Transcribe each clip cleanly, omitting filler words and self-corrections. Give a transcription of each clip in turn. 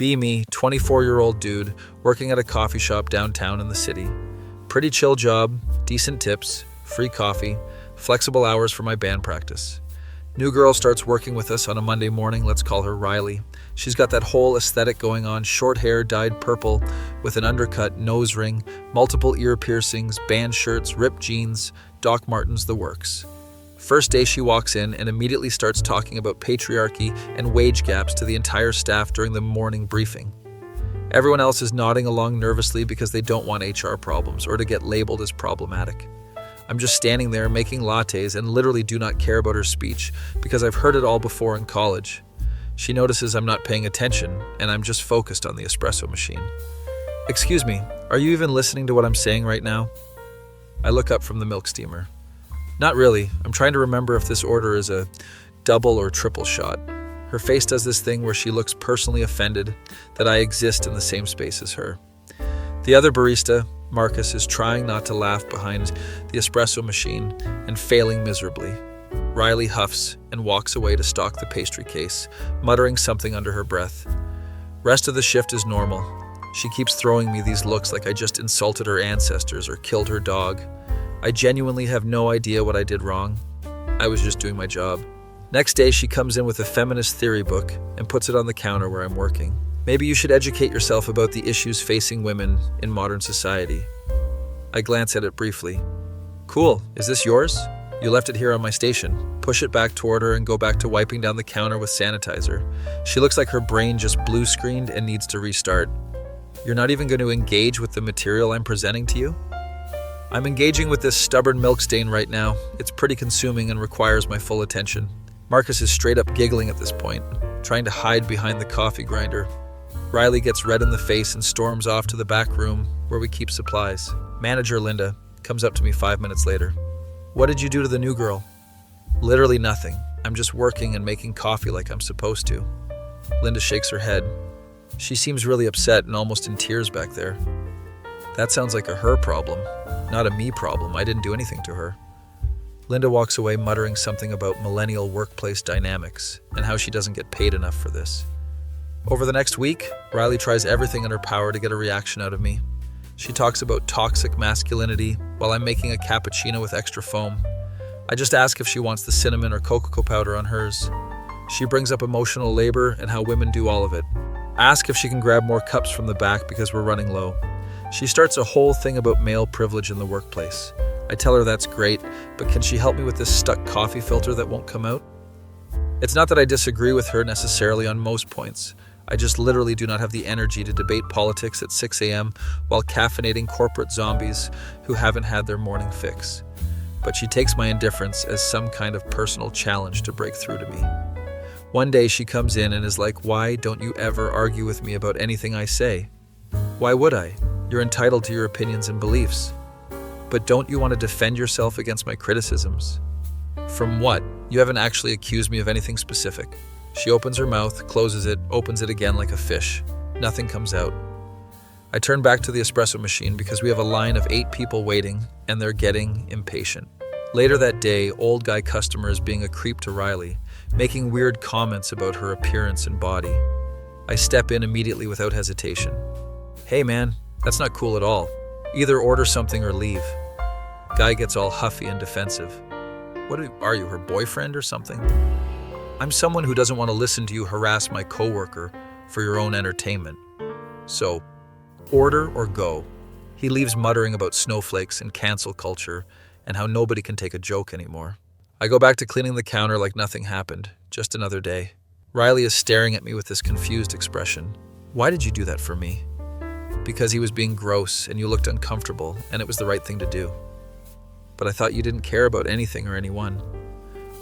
Be me, 24-year-old dude, working at a coffee shop downtown in the city. Pretty chill job, decent tips, free coffee, flexible hours for my band practice. New girl starts working with us on a Monday morning, let's call her Riley. She's got that whole aesthetic going on, short hair dyed purple with an undercut, nose ring, multiple ear piercings, band shirts, ripped jeans, Doc Martens, the works. First day she walks in and immediately starts talking about patriarchy and wage gaps to the entire staff during the morning briefing. Everyone else is nodding along nervously because they don't want HR problems or to get labeled as problematic. I'm just standing there making lattes and literally do not care about her speech because I've heard it all before in college. She notices I'm not paying attention and I'm just focused on the espresso machine. Excuse me, are you even listening to what I'm saying right now? I look up from the milk steamer. Not really. I'm trying to remember if this order is a double or triple shot. Her face does this thing where she looks personally offended that I exist in the same space as her. The other barista, Marcus, is trying not to laugh behind the espresso machine and failing miserably. Riley huffs and walks away to stock the pastry case, muttering something under her breath. Rest of the shift is normal. She keeps throwing me these looks like I just insulted her ancestors or killed her dog. I genuinely have no idea what I did wrong. I was just doing my job. Next day, she comes in with a feminist theory book and puts it on the counter where I'm working. Maybe you should educate yourself about the issues facing women in modern society. I glance at it briefly. Cool, is this yours? You left it here on my station. Push it back toward her and go back to wiping down the counter with sanitizer. She looks like her brain just blue screened and needs to restart. You're not even going to engage with the material I'm presenting to you? I'm engaging with this stubborn milk stain right now. It's pretty consuming and requires my full attention. Marcus is straight up giggling at this point, trying to hide behind the coffee grinder. Riley gets red in the face and storms off to the back room where we keep supplies. Manager Linda comes up to me 5 minutes later. What did you do to the new girl? Literally nothing. I'm just working and making coffee like I'm supposed to. Linda shakes her head. She seems really upset and almost in tears back there. That sounds like a her problem, not a me problem. I didn't do anything to her. Linda walks away muttering something about millennial workplace dynamics and how she doesn't get paid enough for this. Over the next week, Riley tries everything in her power to get a reaction out of me. She talks about toxic masculinity while I'm making a cappuccino with extra foam. I just ask if she wants the cinnamon or cocoa powder on hers. She brings up emotional labor and how women do all of it. I ask if she can grab more cups from the back because we're running low. She starts a whole thing about male privilege in the workplace. I tell her that's great, but can she help me with this stuck coffee filter that won't come out? It's not that I disagree with her necessarily on most points. I just literally do not have the energy to debate politics at 6 a.m. while caffeinating corporate zombies who haven't had their morning fix. But she takes my indifference as some kind of personal challenge to break through to me. One day she comes in and is like, "Why don't you ever argue with me about anything I say?" Why would I? You're entitled to your opinions and beliefs. But don't you want to defend yourself against my criticisms? From what? You haven't actually accused me of anything specific. She opens her mouth, closes it, opens it again like a fish. Nothing comes out. I turn back to the espresso machine because we have a line of 8 people waiting and they're getting impatient. Later that day, old guy customer is being a creep to Riley, making weird comments about her appearance and body. I step in immediately without hesitation. Hey man, that's not cool at all. Either order something or leave. Guy gets all huffy and defensive. What are you, her boyfriend or something? I'm someone who doesn't want to listen to you harass my coworker for your own entertainment. So, order or go. He leaves muttering about snowflakes and cancel culture and how nobody can take a joke anymore. I go back to cleaning the counter like nothing happened, just another day. Riley is staring at me with this confused expression. Why did you do that for me? Because he was being gross and you looked uncomfortable and it was the right thing to do. But I thought you didn't care about anything or anyone.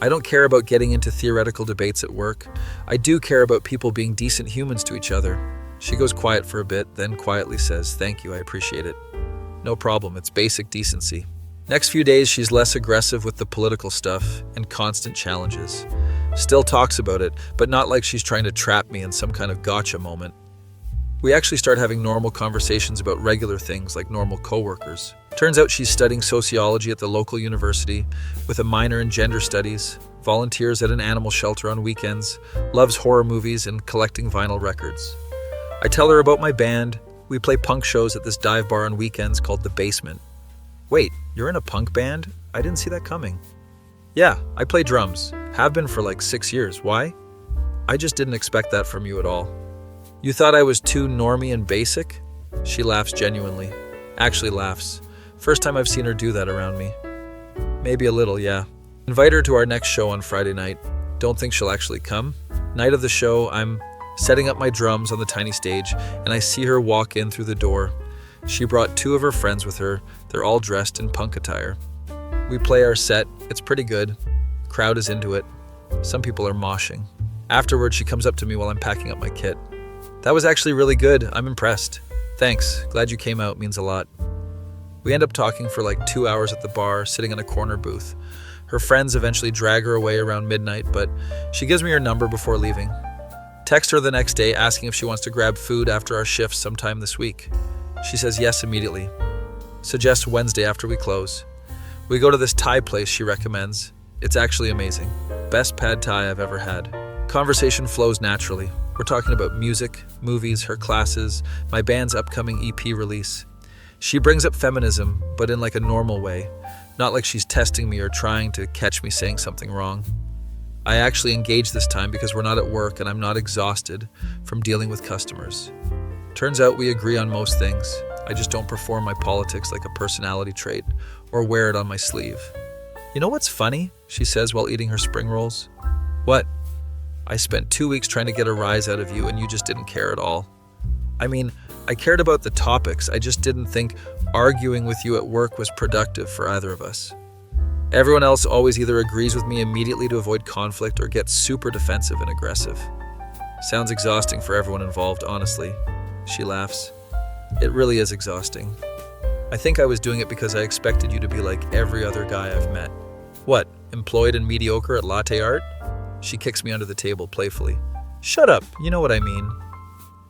I don't care about getting into theoretical debates at work. I do care about people being decent humans to each other. She goes quiet for a bit, then quietly says, "Thank you, I appreciate it." No problem, it's basic decency. Next few days, she's less aggressive with the political stuff and constant challenges. Still talks about it, but not like she's trying to trap me in some kind of gotcha moment. We actually start having normal conversations about regular things like normal coworkers. Turns out she's studying sociology at the local university with a minor in gender studies, volunteers at an animal shelter on weekends, loves horror movies and collecting vinyl records. I tell her about my band. We play punk shows at this dive bar on weekends called The Basement. Wait, you're in a punk band? I didn't see that coming. Yeah, I play drums. Have been for like 6 years. Why? I just didn't expect that from you at all. You thought I was too normie and basic? She laughs genuinely. Actually laughs. First time I've seen her do that around me. Maybe a little, yeah. Invite her to our next show on Friday night. Don't think she'll actually come. Night of the show, I'm setting up my drums on the tiny stage, and I see her walk in through the door. She brought 2 of her friends with her. They're all dressed in punk attire. We play our set. It's pretty good. Crowd is into it. Some people are moshing. Afterwards, she comes up to me while I'm packing up my kit. That was actually really good. I'm impressed. Thanks. Glad you came out. Means a lot. We end up talking for like 2 hours at the bar, sitting in a corner booth. Her friends eventually drag her away around midnight, but she gives me her number before leaving. Text her the next day asking if she wants to grab food after our shifts sometime this week. She says yes immediately. Suggests Wednesday after we close. We go to this Thai place she recommends. It's actually amazing. Best pad Thai I've ever had. Conversation flows naturally. We're talking about music, movies, her classes, my band's upcoming EP release. She brings up feminism, but in like a normal way, not like she's testing me or trying to catch me saying something wrong. I actually engage this time because we're not at work and I'm not exhausted from dealing with customers. Turns out we agree on most things. I just don't perform my politics like a personality trait or wear it on my sleeve. You know what's funny? She says while eating her spring rolls. What? I spent 2 weeks trying to get a rise out of you and you just didn't care at all. I mean, I cared about the topics. I just didn't think arguing with you at work was productive for either of us. Everyone else always either agrees with me immediately to avoid conflict or gets super defensive and aggressive. Sounds exhausting for everyone involved, honestly. She laughs. It really is exhausting. I think I was doing it because I expected you to be like every other guy I've met. What, employed and mediocre at latte art? She kicks me under the table playfully. Shut up, you know what I mean.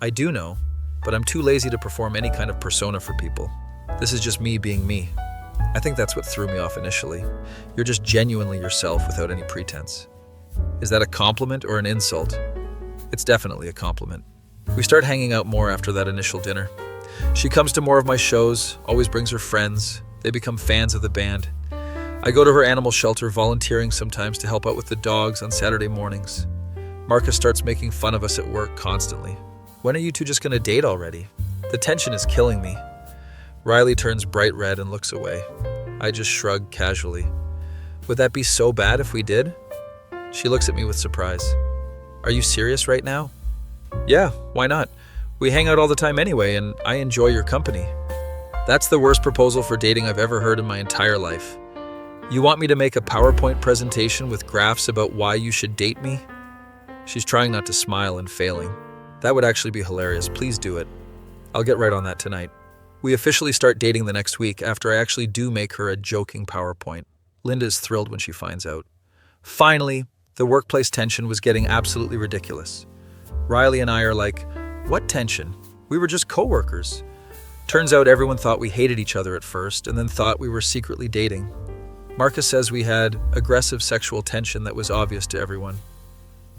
I do know, but I'm too lazy to perform any kind of persona for people. This is just me being me. I think that's what threw me off initially. You're just genuinely yourself without any pretense. Is that a compliment or an insult? It's definitely a compliment. We start hanging out more after that initial dinner. She comes to more of my shows, always brings her friends. They become fans of the band. I go to her animal shelter, volunteering sometimes to help out with the dogs on Saturday mornings. Marcus starts making fun of us at work constantly. When are you two just gonna date already? The tension is killing me. Riley turns bright red and looks away. I just shrug casually. Would that be so bad if we did? She looks at me with surprise. Are you serious right now? Yeah, why not? We hang out all the time anyway, and I enjoy your company. That's the worst proposal for dating I've ever heard in my entire life. You want me to make a PowerPoint presentation with graphs about why you should date me? She's trying not to smile and failing. That would actually be hilarious. Please do it. I'll get right on that tonight. We officially start dating the next week after I actually do make her a joking PowerPoint. Linda is thrilled when she finds out. Finally, the workplace tension was getting absolutely ridiculous. Riley and I are like, what tension? We were just coworkers. Turns out everyone thought we hated each other at first and then thought we were secretly dating. Marcus says we had aggressive sexual tension that was obvious to everyone.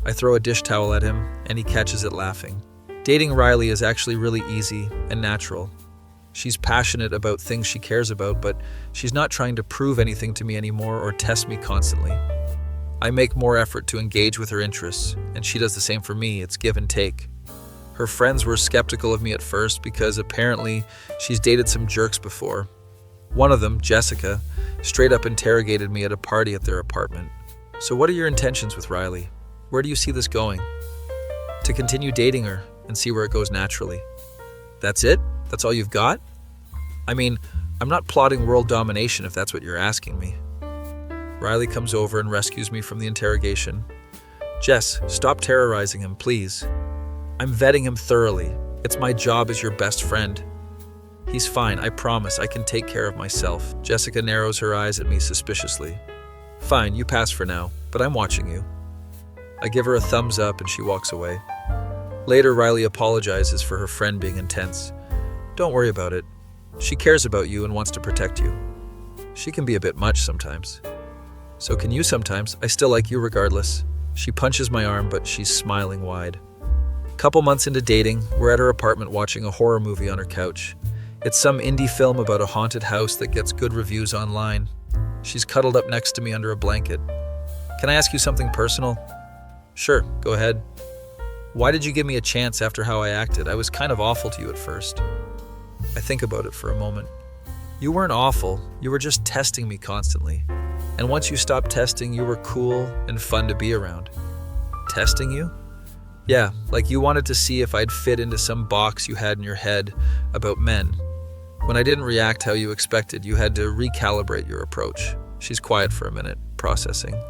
I throw a dish towel at him and he catches it laughing. Dating Riley is actually really easy and natural. She's passionate about things she cares about, but she's not trying to prove anything to me anymore or test me constantly. I make more effort to engage with her interests, and she does the same for me. It's give and take. Her friends were skeptical of me at first because apparently she's dated some jerks before. One of them, Jessica, straight up interrogated me at a party at their apartment. So what are your intentions with Riley? Where do you see this going? To continue dating her and see where it goes naturally. That's it? That's all you've got? I mean, I'm not plotting world domination if that's what you're asking me. Riley comes over and rescues me from the interrogation. Jess, stop terrorizing him, please. I'm vetting him thoroughly. It's my job as your best friend. He's fine, I promise. I can take care of myself. Jessica narrows her eyes at me suspiciously. Fine, you pass for now, but I'm watching you. I give her a thumbs up and she walks away. Later, Riley apologizes for her friend being intense. Don't worry about it. She cares about you and wants to protect you. She can be a bit much sometimes. So can you sometimes. I still like you regardless. She punches my arm, but she's smiling wide. Couple months into dating, we're at her apartment watching a horror movie on her couch. It's some indie film about a haunted house that gets good reviews online. She's cuddled up next to me under a blanket. Can I ask you something personal? Sure, go ahead. Why did you give me a chance after how I acted? I was kind of awful to you at first. I think about it for a moment. You weren't awful, you were just testing me constantly. And once you stopped testing, you were cool and fun to be around. Testing you? Yeah, like you wanted to see if I'd fit into some box you had in your head about men. When I didn't react how you expected, you had to recalibrate your approach. She's quiet for a minute, processing.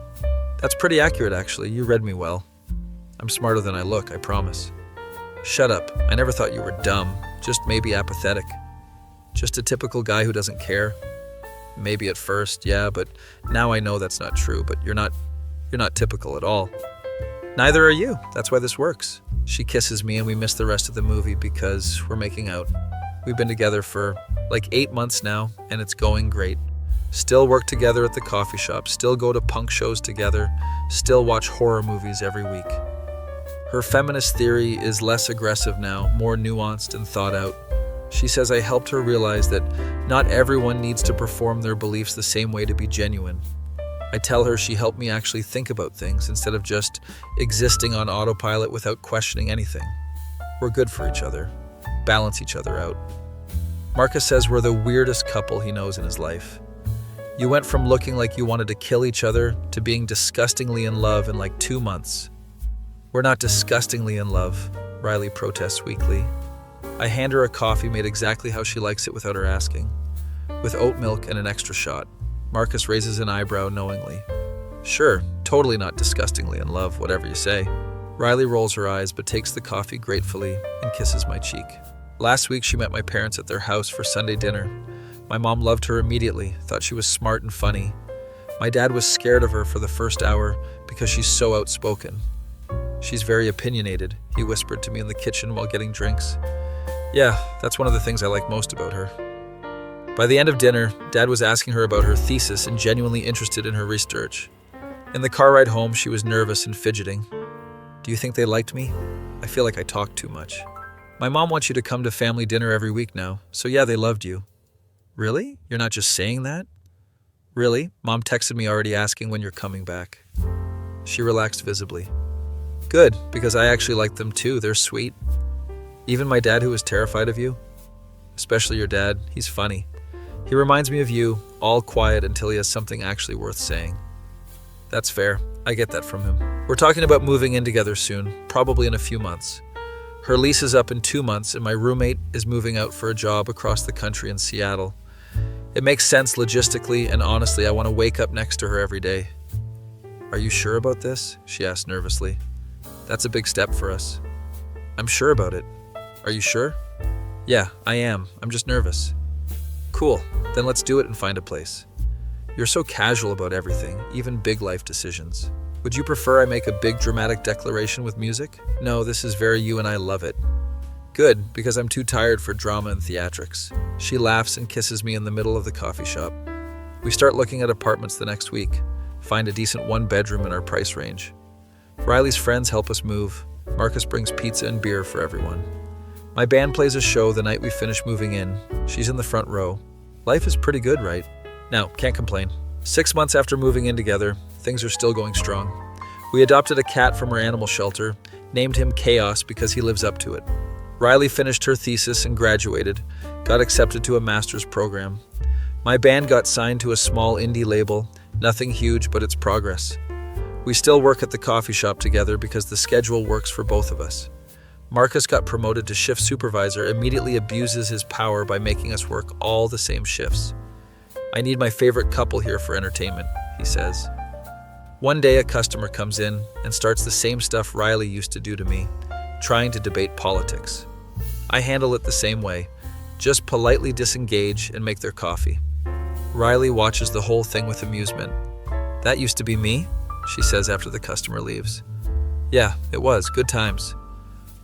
That's pretty accurate, actually. You read me well. I'm smarter than I look, I promise. Shut up. I never thought you were dumb, just maybe apathetic. Just a typical guy who doesn't care. Maybe at first, yeah, but now I know that's not true, but you're not typical at all. Neither are you. That's why this works. She kisses me and we miss the rest of the movie because we're making out. We've been together for like 8 months now, and it's going great. Still work together at the coffee shop, still go to punk shows together, still watch horror movies every week. Her feminist theory is less aggressive now, more nuanced and thought out. She says I helped her realize that not everyone needs to perform their beliefs the same way to be genuine. I tell her she helped me actually think about things instead of just existing on autopilot without questioning anything. We're good for each other, balance each other out. Marcus says we're the weirdest couple he knows in his life. You went from looking like you wanted to kill each other to being disgustingly in love in like 2 months. We're not disgustingly in love, Riley protests weakly. I hand her a coffee made exactly how she likes it without her asking, with oat milk and an extra shot. Marcus raises an eyebrow knowingly. Sure, totally not disgustingly in love, whatever you say. Riley rolls her eyes but takes the coffee gratefully and kisses my cheek. Last week she met my parents at their house for Sunday dinner. My mom loved her immediately, thought she was smart and funny. My dad was scared of her for the first hour because she's so outspoken. She's very opinionated, he whispered to me in the kitchen while getting drinks. Yeah, that's one of the things I like most about her. By the end of dinner, Dad was asking her about her thesis and genuinely interested in her research. In the car ride home, she was nervous and fidgeting. Do you think they liked me? I feel like I talk too much. My mom wants you to come to family dinner every week now, so yeah, they loved you. Really? You're not just saying that? Really? Mom texted me already asking when you're coming back. She relaxed visibly. Good, because I actually like them too. They're sweet. Even my dad, who was terrified of you. Especially your dad. He's funny. He reminds me of you, all quiet until he has something actually worth saying. That's fair. I get that from him. We're talking about moving in together soon, probably in a few months. Her lease is up in 2 months, and my roommate is moving out for a job across the country in Seattle. It makes sense logistically, and honestly, I want to wake up next to her every day. Are you sure about this? She asked nervously. That's a big step for us. I'm sure about it. Are you sure? Yeah, I am. I'm just nervous. Cool. Then let's do it and find a place. You're so casual about everything, even big life decisions. Would you prefer I make a big dramatic declaration with music? No, this is very you and I love it. Good, because I'm too tired for drama and theatrics. She laughs and kisses me in the middle of the coffee shop. We start looking at apartments the next week, find a decent 1-bedroom in our price range. Riley's friends help us move. Marcus brings pizza and beer for everyone. My band plays a show the night we finish moving in. She's in the front row. Life is pretty good, right? No, can't complain. 6 months after moving in together, things are still going strong. We adopted a cat from our animal shelter, named him Chaos because he lives up to it. Riley finished her thesis and graduated, got accepted to a master's program. My band got signed to a small indie label, nothing huge, but it's progress. We still work at the coffee shop together because the schedule works for both of us. Marcus got promoted to shift supervisor, immediately abuses his power by making us work all the same shifts. I need my favorite couple here for entertainment, he says. One day a customer comes in and starts the same stuff Riley used to do to me, trying to debate politics. I handle it the same way, just politely disengage and make their coffee. Riley watches the whole thing with amusement. That used to be me, she says after the customer leaves. Yeah, it was. Good times.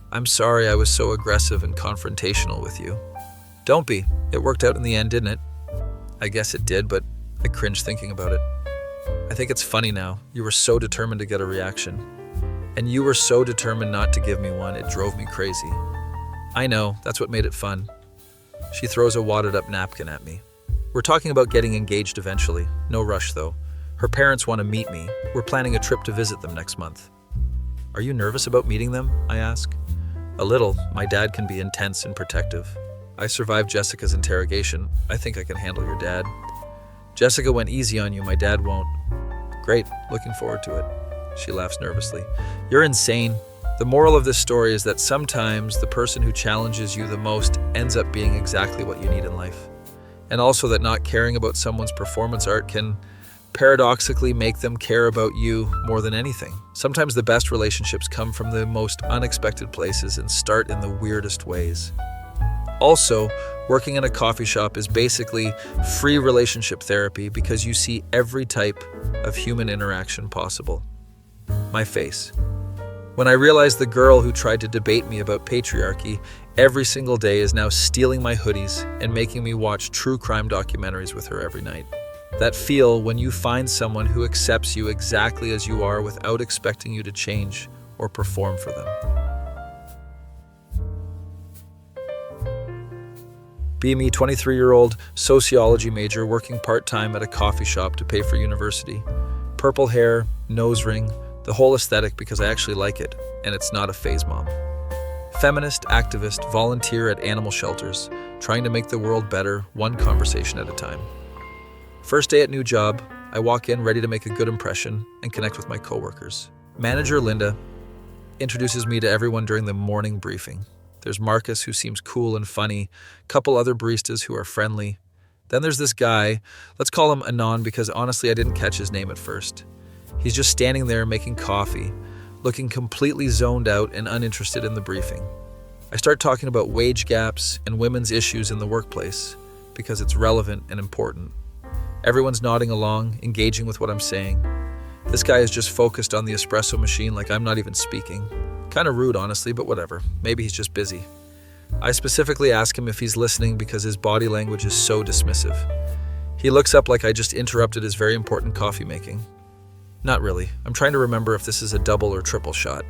I'm sorry I was so aggressive and confrontational with you. Don't be. It worked out in the end, didn't it? I guess it did, but I cringe thinking about it. I think it's funny now. You were so determined to get a reaction. And you were so determined not to give me one, it drove me crazy. I know, that's what made it fun. She throws a wadded up napkin at me. We're talking about getting engaged eventually. No rush, though. Her parents want to meet me. We're planning a trip to visit them next month. Are you nervous about meeting them? I ask. A little. My dad can be intense and protective. I survived Jessica's interrogation. I think I can handle your dad. Jessica went easy on you. My dad won't. Great. Looking forward to it. She laughs nervously. You're insane. The moral of this story is that sometimes the person who challenges you the most ends up being exactly what you need in life. And also that not caring about someone's performance art can paradoxically make them care about you more than anything. Sometimes the best relationships come from the most unexpected places and start in the weirdest ways. Also, working in a coffee shop is basically free relationship therapy because you see every type of human interaction possible. My face. When I realized the girl who tried to debate me about patriarchy every single day is now stealing my hoodies and making me watch true crime documentaries with her every night. That feel when you find someone who accepts you exactly as you are without expecting you to change or perform for them. Be me, 23-year-old sociology major working part-time at a coffee shop to pay for university. Purple hair, nose ring, the whole aesthetic because I actually like it, and it's not a phase mom. Feminist, activist, volunteer at animal shelters, trying to make the world better, one conversation at a time. First day at new job, I walk in ready to make a good impression and connect with my coworkers. Manager Linda introduces me to everyone during the morning briefing. There's Marcus, who seems cool and funny, couple other baristas who are friendly. Then there's this guy, let's call him Anon because honestly I didn't catch his name at first. He's just standing there making coffee, looking completely zoned out and uninterested in the briefing. I start talking about wage gaps and women's issues in the workplace because it's relevant and important. Everyone's nodding along, engaging with what I'm saying. This guy is just focused on the espresso machine like I'm not even speaking. Kind of rude, honestly, but whatever. Maybe he's just busy. I specifically ask him if he's listening because his body language is so dismissive. He looks up like I just interrupted his very important coffee making. Not really. I'm trying to remember if this is a double or triple shot.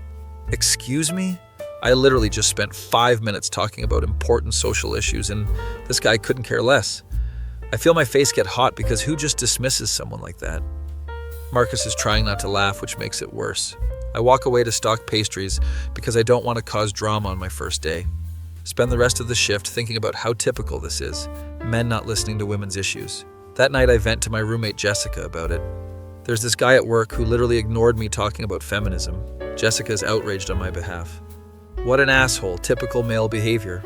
Excuse me? I literally just spent 5 minutes talking about important social issues and this guy couldn't care less. I feel my face get hot because who just dismisses someone like that? Marcus is trying not to laugh, which makes it worse. I walk away to stock pastries because I don't want to cause drama on my first day. Spend the rest of the shift thinking about how typical this is, men not listening to women's issues. That night I vent to my roommate Jessica about it. There's this guy at work who literally ignored me talking about feminism. Jessica's outraged on my behalf. What an asshole, typical male behavior.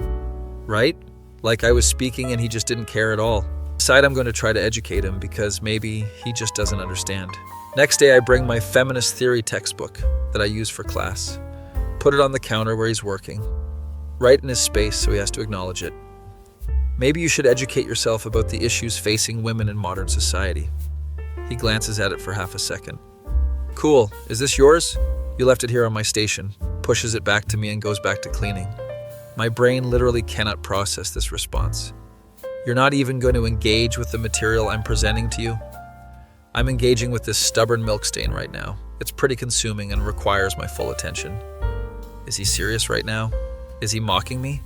Right? Like I was speaking and he just didn't care at all. Decide I'm going to try to educate him because maybe he just doesn't understand. Next day I bring my feminist theory textbook that I use for class. Put it on the counter where he's working. Right in his space so he has to acknowledge it. Maybe you should educate yourself about the issues facing women in modern society. He glances at it for half a second. Cool, is this yours? You left it here on my station. Pushes it back to me and goes back to cleaning. My brain literally cannot process this response. You're not even going to engage with the material I'm presenting to you? I'm engaging with this stubborn milk stain right now. It's pretty consuming and requires my full attention. Is he serious right now? Is he mocking me?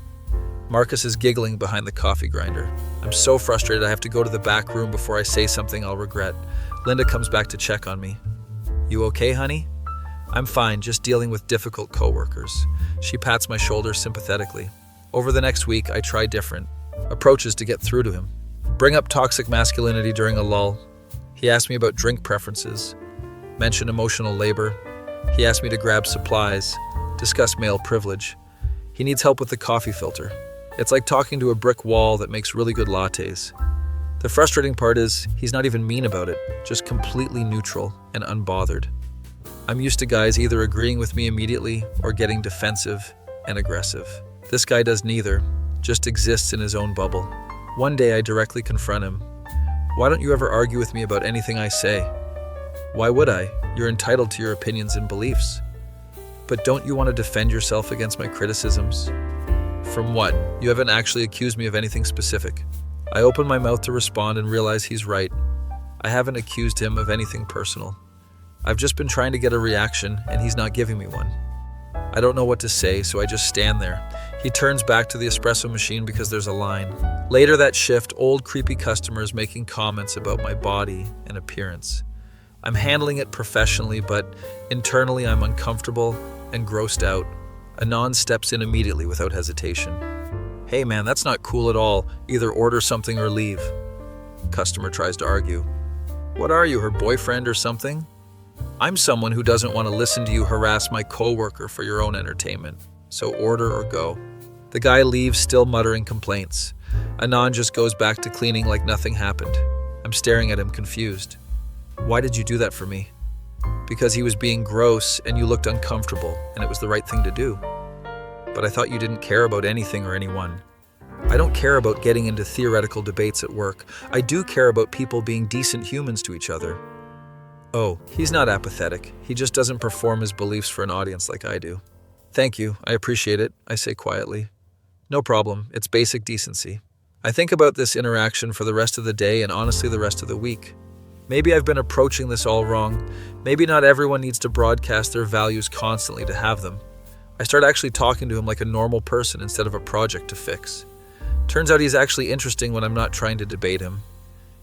Marcus is giggling behind the coffee grinder. I'm so frustrated I have to go to the back room before I say something I'll regret. Linda comes back to check on me. You okay, honey? I'm fine, just dealing with difficult coworkers. She pats my shoulder sympathetically. Over the next week, I try different approaches to get through to him. Bring up toxic masculinity during a lull. He asked me about drink preferences. Mention emotional labor. He asked me to grab supplies. Discuss male privilege. He needs help with the coffee filter. It's like talking to a brick wall that makes really good lattes. The frustrating part is he's not even mean about it, just completely neutral and unbothered. I'm used to guys either agreeing with me immediately or getting defensive and aggressive. This guy does neither, just exists in his own bubble. One day I directly confront him. Why don't you ever argue with me about anything I say? Why would I? You're entitled to your opinions and beliefs. But don't you want to defend yourself against my criticisms? From what? You haven't actually accused me of anything specific. I open my mouth to respond and realize he's right. I haven't accused him of anything personal. I've just been trying to get a reaction, and he's not giving me one. I don't know what to say, so I just stand there. He turns back to the espresso machine because there's a line. Later that shift, old creepy customers making comments about my body and appearance. I'm handling it professionally, but internally I'm uncomfortable and grossed out. Anand steps in immediately without hesitation. Hey man, that's not cool at all. Either order something or leave. Customer tries to argue. What are you, her boyfriend or something? I'm someone who doesn't want to listen to you harass my coworker for your own entertainment. So order or go. The guy leaves, still muttering complaints. Anand just goes back to cleaning like nothing happened. I'm staring at him confused. Why did you do that for me? Because he was being gross and you looked uncomfortable and it was the right thing to do. But I thought you didn't care about anything or anyone. I don't care about getting into theoretical debates at work. I do care about people being decent humans to each other. Oh, he's not apathetic. He just doesn't perform his beliefs for an audience like I do. Thank you, I appreciate it, I say quietly. No problem, it's basic decency. I think about this interaction for the rest of the day and honestly the rest of the week. Maybe I've been approaching this all wrong. Maybe not everyone needs to broadcast their values constantly to have them. I start actually talking to him like a normal person instead of a project to fix. Turns out he's actually interesting when I'm not trying to debate him.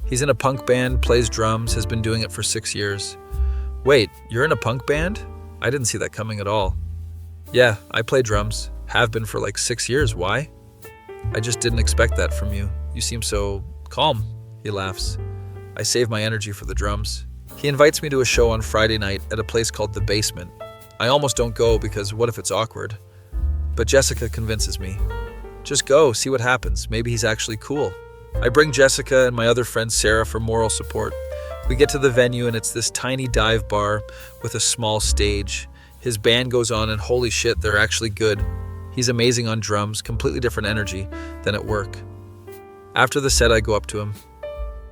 He's in a punk band, plays drums, has been doing it for 6 years. Wait, you're in a punk band? I didn't see that coming at all. Yeah, I play drums. Have been for like 6 years. Why? I just didn't expect that from you. You seem so calm. He laughs. I save my energy for the drums. He invites me to a show on Friday night at a place called The Basement. I almost don't go because what if it's awkward? But Jessica convinces me. Just go, see what happens. Maybe he's actually cool. I bring Jessica and my other friend Sarah for moral support. We get to the venue and it's this tiny dive bar with a small stage. His band goes on and holy shit, they're actually good. He's amazing on drums, completely different energy than at work. After the set, I go up to him.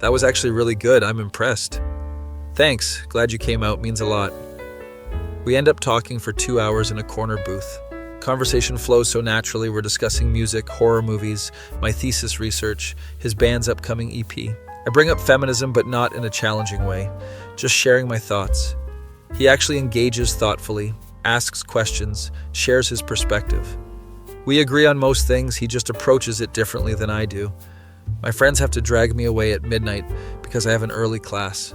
That was actually really good, I'm impressed. Thanks, glad you came out, means a lot. We end up talking for 2 hours in a corner booth. Conversation flows so naturally, we're discussing music, horror movies, my thesis research, his band's upcoming EP. I bring up feminism, but not in a challenging way, just sharing my thoughts. He actually engages thoughtfully, asks questions, shares his perspective. We agree on most things, he just approaches it differently than I do. My friends have to drag me away at midnight because I have an early class.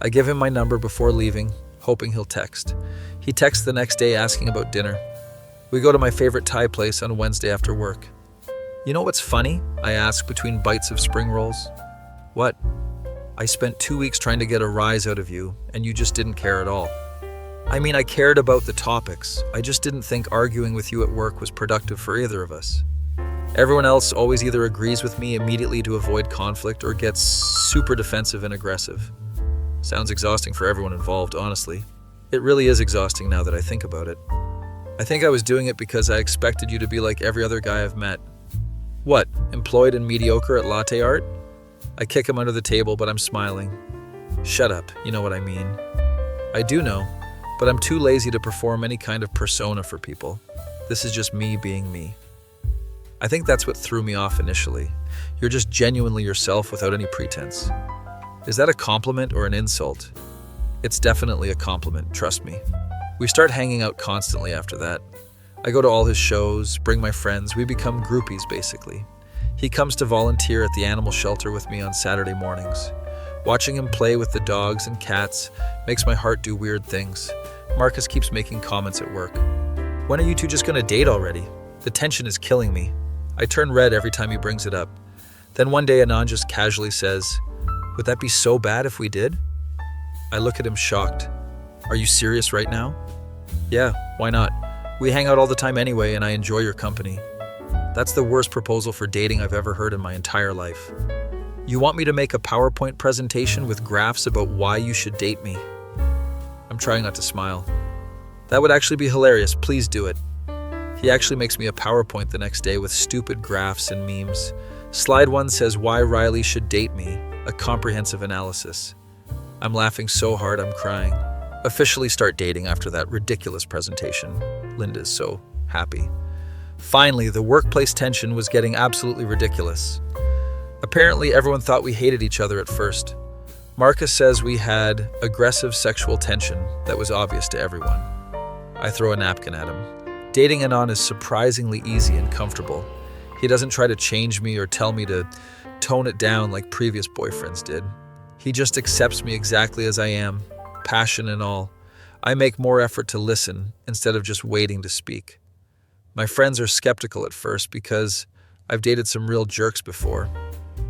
I give him my number before leaving, hoping he'll text. He texts the next day asking about dinner. We go to my favorite Thai place on Wednesday after work. You know what's funny? I ask between bites of spring rolls. What? I spent 2 weeks trying to get a rise out of you, and you just didn't care at all. I mean, I cared about the topics. I just didn't think arguing with you at work was productive for either of us. Everyone else always either agrees with me immediately to avoid conflict or gets super defensive and aggressive. Sounds exhausting for everyone involved, honestly. It really is exhausting now that I think about it. I think I was doing it because I expected you to be like every other guy I've met. What, employed and mediocre at latte art? I kick him under the table, but I'm smiling. Shut up, you know what I mean. I do know, but I'm too lazy to perform any kind of persona for people. This is just me being me. I think that's what threw me off initially. You're just genuinely yourself without any pretense. Is that a compliment or an insult? It's definitely a compliment, trust me. We start hanging out constantly after that. I go to all his shows, bring my friends, we become groupies basically. He comes to volunteer at the animal shelter with me on Saturday mornings. Watching him play with the dogs and cats makes my heart do weird things. Marcus keeps making comments at work. When are you two just gonna date already? The tension is killing me. I turn red every time he brings it up. Then one day Anand just casually says, "Would that be so bad if we did?" I look at him shocked. Are you serious right now? Yeah, why not? We hang out all the time anyway and I enjoy your company. That's the worst proposal for dating I've ever heard in my entire life. You want me to make a PowerPoint presentation with graphs about why you should date me? I'm trying not to smile. That would actually be hilarious, please do it. He actually makes me a PowerPoint the next day with stupid graphs and memes. Slide 1 says why Riley should date me, a comprehensive analysis. I'm laughing so hard I'm crying. Officially start dating after that ridiculous presentation. Linda's so happy. Finally, the workplace tension was getting absolutely ridiculous. Apparently, everyone thought we hated each other at first. Marcus says we had aggressive sexual tension that was obvious to everyone. I throw a napkin at him. Dating Anon is surprisingly easy and comfortable. He doesn't try to change me or tell me to tone it down like previous boyfriends did. He just accepts me exactly as I am, passion and all. I make more effort to listen instead of just waiting to speak. My friends are skeptical at first because I've dated some real jerks before.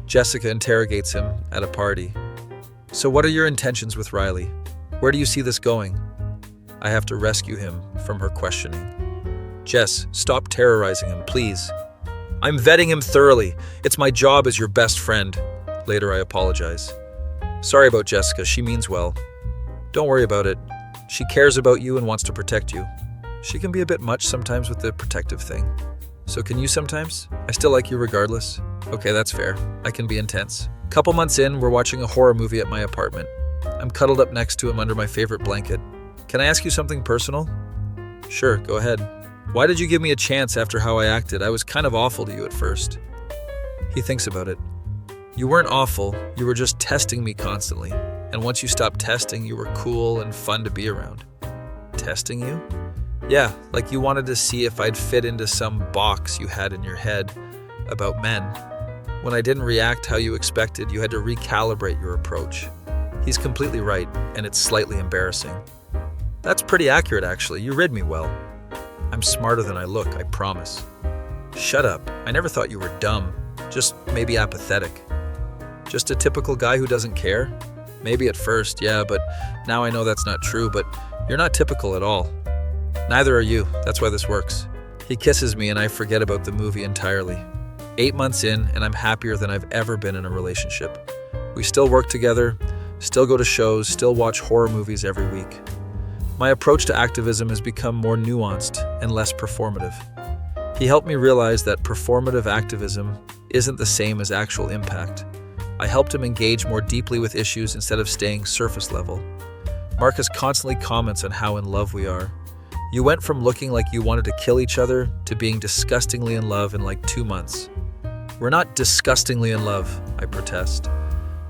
Jessica interrogates him at a party. So what are your intentions with Riley? Where do you see this going? I have to rescue him from her questioning. Jess, stop terrorizing him, please. I'm vetting him thoroughly. It's my job as your best friend. Later, I apologize. Sorry about Jessica, she means well. Don't worry about it. She cares about you and wants to protect you. She can be a bit much sometimes with the protective thing. So can you sometimes? I still like you regardless. Okay, that's fair. I can be intense. Couple months in, we're watching a horror movie at my apartment. I'm cuddled up next to him under my favorite blanket. Can I ask you something personal? Sure, go ahead. Why did you give me a chance after how I acted? I was kind of awful to you at first. He thinks about it. You weren't awful, you were just testing me constantly. And once you stopped testing, you were cool and fun to be around. Testing you? Yeah, like you wanted to see if I'd fit into some box you had in your head about men. When I didn't react how you expected, you had to recalibrate your approach. He's completely right, and it's slightly embarrassing. That's pretty accurate, actually. You read me well. I'm smarter than I look, I promise. Shut up. I never thought you were dumb. Just maybe apathetic. Just a typical guy who doesn't care? Maybe at first, yeah, but now I know that's not true, but you're not typical at all. Neither are you. That's why this works. He kisses me and I forget about the movie entirely. 8 months in, and I'm happier than I've ever been in a relationship. We still work together, still go to shows, still watch horror movies every week. My approach to activism has become more nuanced and less performative. He helped me realize that performative activism isn't the same as actual impact. I helped him engage more deeply with issues instead of staying surface level. Marcus constantly comments on how in love we are. You went from looking like you wanted to kill each other to being disgustingly in love in like 2 months. We're not disgustingly in love, I protest.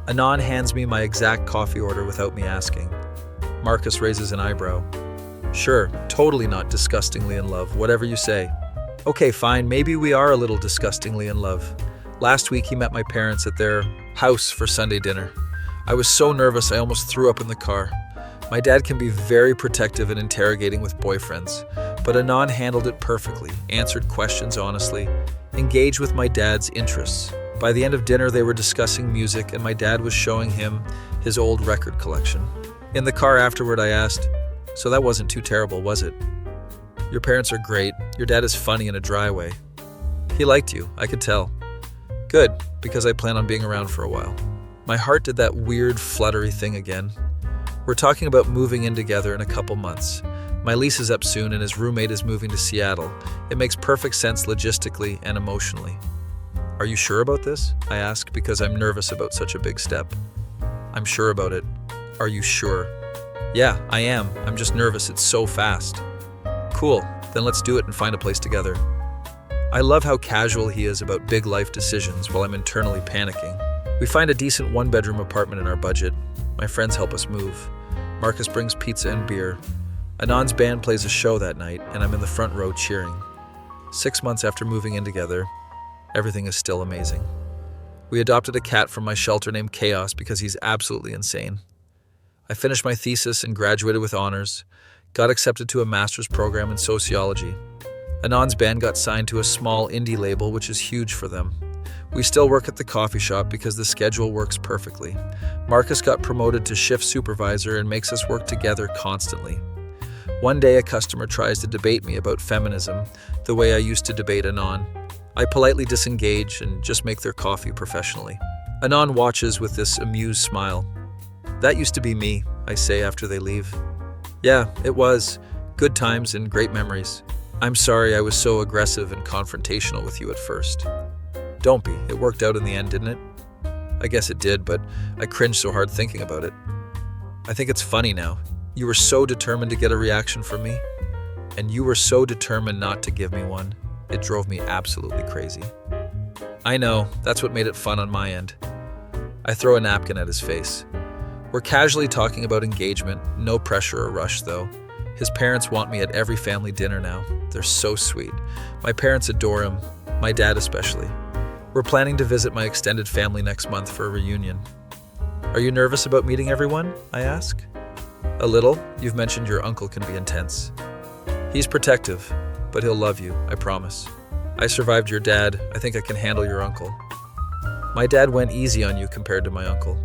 Anon hands me my exact coffee order without me asking. Marcus raises an eyebrow. Sure, totally not disgustingly in love, whatever you say. Okay, fine, maybe we are a little disgustingly in love. Last week he met my parents at their house for Sunday dinner. I was so nervous I almost threw up in the car. My dad can be very protective and interrogating with boyfriends, but Anon handled it perfectly, answered questions honestly, engaged with my dad's interests. By the end of dinner, they were discussing music, and my dad was showing him his old record collection. In the car afterward, I asked, "So that wasn't too terrible, was it?" "Your parents are great. Your dad is funny in a dry way." "He liked you, I could tell." "Good, because I plan on being around for a while." My heart did that weird fluttery thing again. We're talking about moving in together in a couple months. My lease is up soon and his roommate is moving to Seattle. It makes perfect sense logistically and emotionally. "Are you sure about this?" I ask because I'm nervous about such a big step. "I'm sure about it." "Are you sure?" "Yeah, I am. I'm just nervous. It's so fast." "Cool. Then let's do it and find a place together." I love how casual he is about big life decisions while I'm internally panicking. We find a decent one-bedroom apartment in our budget. My friends help us move. Marcus brings pizza and beer. Anon's band plays a show that night, and I'm in the front row cheering. 6 months after moving in together, everything is still amazing. We adopted a cat from my shelter named Chaos because he's absolutely insane. I finished my thesis and graduated with honors, got accepted to a master's program in sociology. Anon's band got signed to a small indie label, which is huge for them. We still work at the coffee shop because the schedule works perfectly. Marcus got promoted to shift supervisor and makes us work together constantly. One day a customer tries to debate me about feminism the way I used to debate Anon. I politely disengage and just make their coffee professionally. Anon watches with this amused smile. "That used to be me," I say after they leave. "Yeah, it was. Good times and great memories. I'm sorry I was so aggressive and confrontational with you at first." "Don't be. It worked out in the end, didn't it?" "I guess it did, but I cringed so hard thinking about it." "I think it's funny now. You were so determined to get a reaction from me, and you were so determined not to give me one. It drove me absolutely crazy." "I know. That's what made it fun on my end." I throw a napkin at his face. We're casually talking about engagement, no pressure or rush though. His parents want me at every family dinner now. They're so sweet. My parents adore him, my dad especially. We're planning to visit my extended family next month for a reunion. Are you nervous about meeting everyone? I ask. A little. You've mentioned your uncle can be intense. He's protective, but he'll love you, I promise. I survived your dad. I think I can handle your uncle. My dad went easy on you compared to my uncle.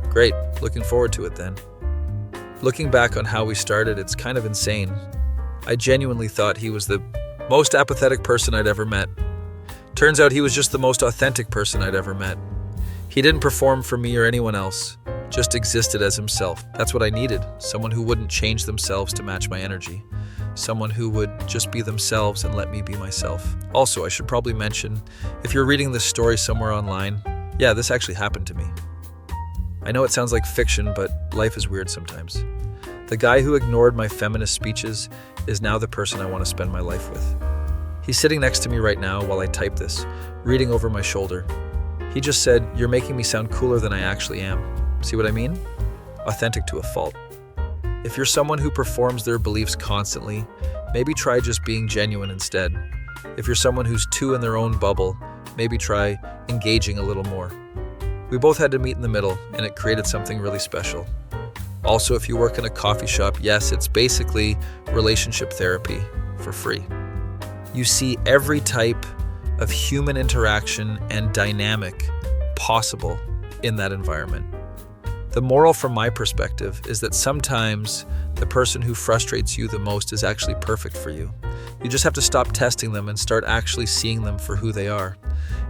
Great. Looking forward to it then. Looking back on how we started, it's kind of insane. I genuinely thought he was the most apathetic person I'd ever met. Turns out he was just the most authentic person I'd ever met. He didn't perform for me or anyone else, just existed as himself. That's what I needed, someone who wouldn't change themselves to match my energy. Someone who would just be themselves and let me be myself. Also, I should probably mention, if you're reading this story somewhere online, yeah, this actually happened to me. I know it sounds like fiction, but life is weird sometimes. The guy who ignored my feminist speeches is now the person I want to spend my life with. He's sitting next to me right now while I type this, reading over my shoulder. He just said, "You're making me sound cooler than I actually am." See what I mean? Authentic to a fault. If you're someone who performs their beliefs constantly, maybe try just being genuine instead. If you're someone who's too in their own bubble, maybe try engaging a little more. We both had to meet in the middle, and it created something really special. Also, if you work in a coffee shop, yes, it's basically relationship therapy for free. You see every type of human interaction and dynamic possible in that environment. The moral from my perspective is that sometimes the person who frustrates you the most is actually perfect for you. You just have to stop testing them and start actually seeing them for who they are.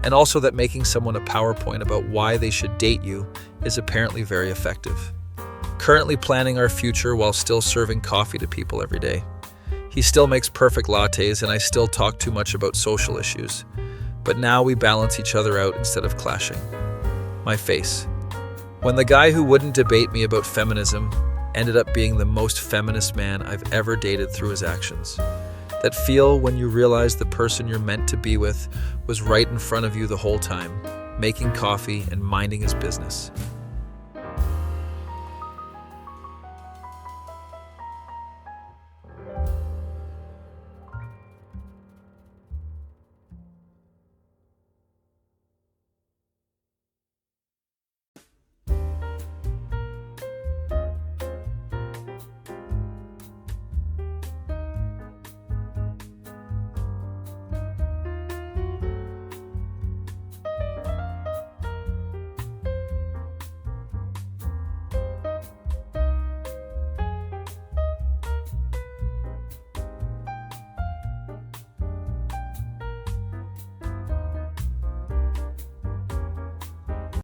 And also that making someone a PowerPoint about why they should date you is apparently very effective. Currently planning our future while still serving coffee to people every day. He still makes perfect lattes and I still talk too much about social issues. But now we balance each other out instead of clashing. My face. When the guy who wouldn't debate me about feminism ended up being the most feminist man I've ever dated through his actions. That feel when you realize the person you're meant to be with was right in front of you the whole time, making coffee and minding his business.